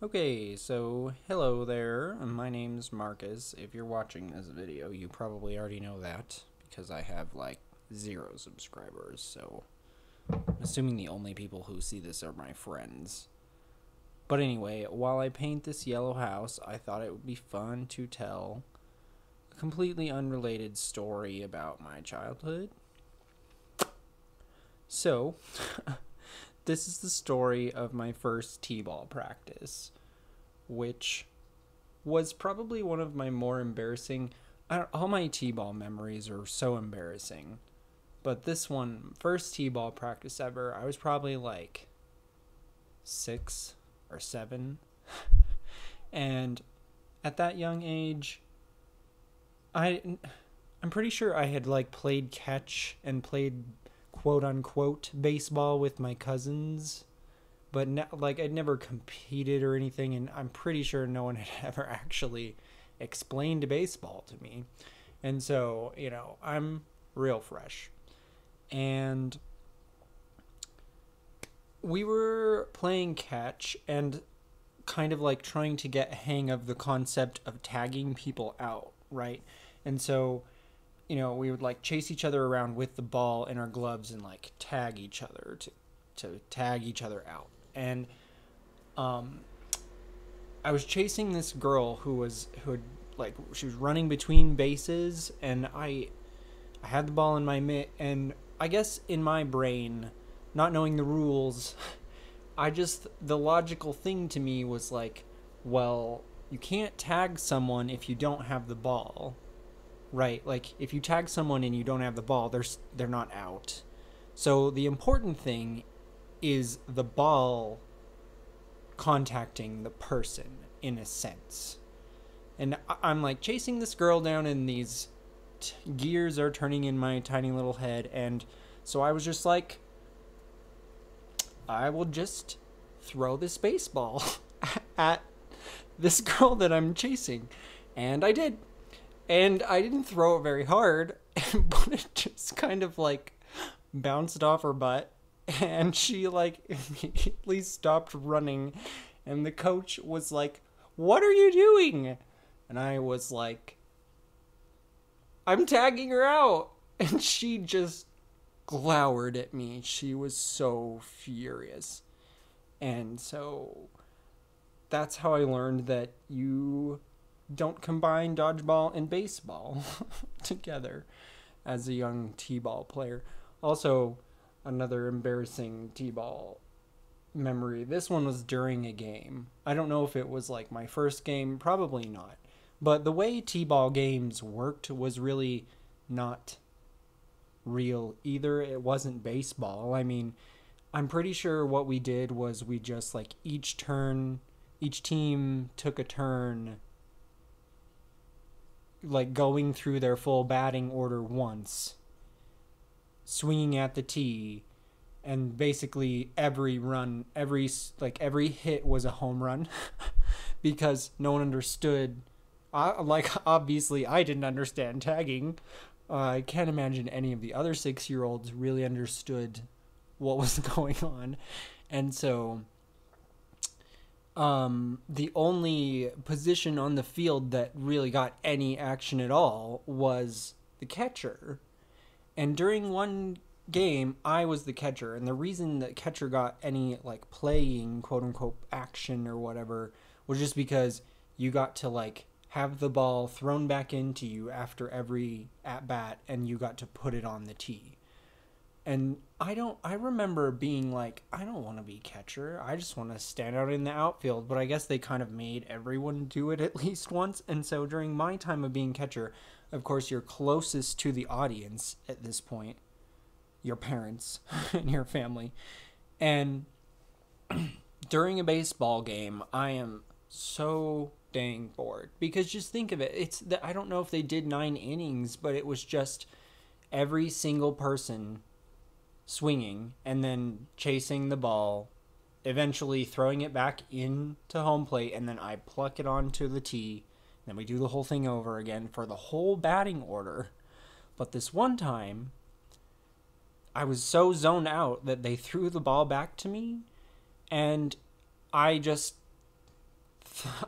Okay, so hello there. My name's Marcus. If you're watching this video, you probably already know that because I have like 0 subscribers. So I'm assuming the only people who see this are my friends. But anyway, while I paint this yellow house, I thought it would be fun to tell a completely unrelated story about my childhood. So, this is the story of my first t-ball practice, which was probably one of my more embarrassing. All my t-ball memories are so embarrassing, but this one, first t-ball practice ever, I was probably like 6 or 7, and at that young age, I'm pretty sure I had like played catch and played quote unquote baseball with my cousins, but I'd never competed or anything, and I'm pretty sure no one had ever actually explained baseball to me. And so, I'm real fresh. And we were playing catch and kind of like trying to get a hang of the concept of tagging people out, right? And so, we would like chase each other around with the ball in our gloves and like tag each other to tag each other out. And I was chasing this girl who had like, she was running between bases, and I had the ball in my mitt, and I guess in my brain, not knowing the rules, the logical thing to me was like, well, you can't tag someone if you don't have the ball, right? Like, if you tag someone and you don't have the ball, they're not out. So the important thing is the ball contacting the person, in a sense. And I'm like chasing this girl down, and these gears are turning in my tiny little head, and so I was just like, I will just throw this baseball at this girl that I'm chasing. And I did. And I didn't throw it very hard, but it just kind of like bounced off her butt, and she like immediately stopped running, and the coach was like, "What are you doing?" And I was like, "I'm tagging her out." And she just glowered at me. She was so furious. And so that's how I learned that you don't combine dodgeball and baseball together as a young t-ball player. Also, another embarrassing t-ball memory. This one was during a game. I don't know if it was like my first game, probably not. But the way t-ball games worked was really not real either. It wasn't baseball. I mean, I'm pretty sure what we did was we just like each team took a turn like going through their full batting order once, swinging at the tee, and basically every hit was a home run because no one understood. Obviously I didn't understand tagging. I can't imagine any of the other 6-year-olds really understood what was going on. And so the only position on the field that really got any action at all was the catcher. And during one game, I was the catcher, and the reason that catcher got any like playing quote unquote action or whatever was just because you got to like have the ball thrown back into you after every at bat, and you got to put it on the tee. And I remember being like, I don't want to be catcher. I just want to stand out in the outfield. But I guess they kind of made everyone do it at least once. And so during my time of being catcher, of course, you're closest to the audience at this point, your parents and your family. And during a baseball game, I am so dang bored, because just think of it. I don't know if they did 9 innings, but it was just every single person swinging and then chasing the ball, eventually throwing it back into home plate, and then I pluck it onto the tee. Then we do the whole thing over again for the whole batting order. But this one time, I was so zoned out that they threw the ball back to me, and I just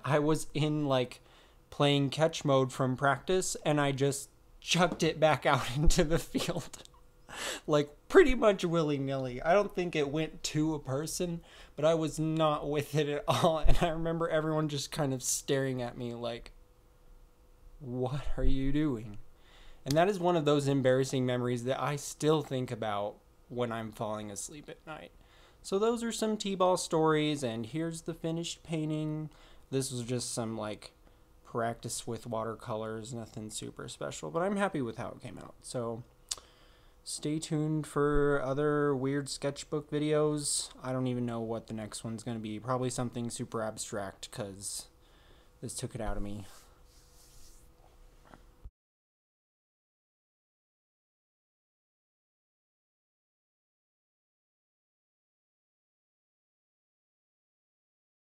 I was in like playing catch mode from practice, and I just chucked it back out into the field. Like pretty much willy-nilly. I don't think it went to a person, but I was not with it at all. And I remember everyone just kind of staring at me like, what are you doing? And that is one of those embarrassing memories that I still think about when I'm falling asleep at night. So those are some T-ball stories, and here's the finished painting. This was just some like practice with watercolors, nothing super special, but I'm happy with how it came out. So stay tuned for other weird sketchbook videos. I don't even know what the next one's going to be. Probably something super abstract, because this took it out of me.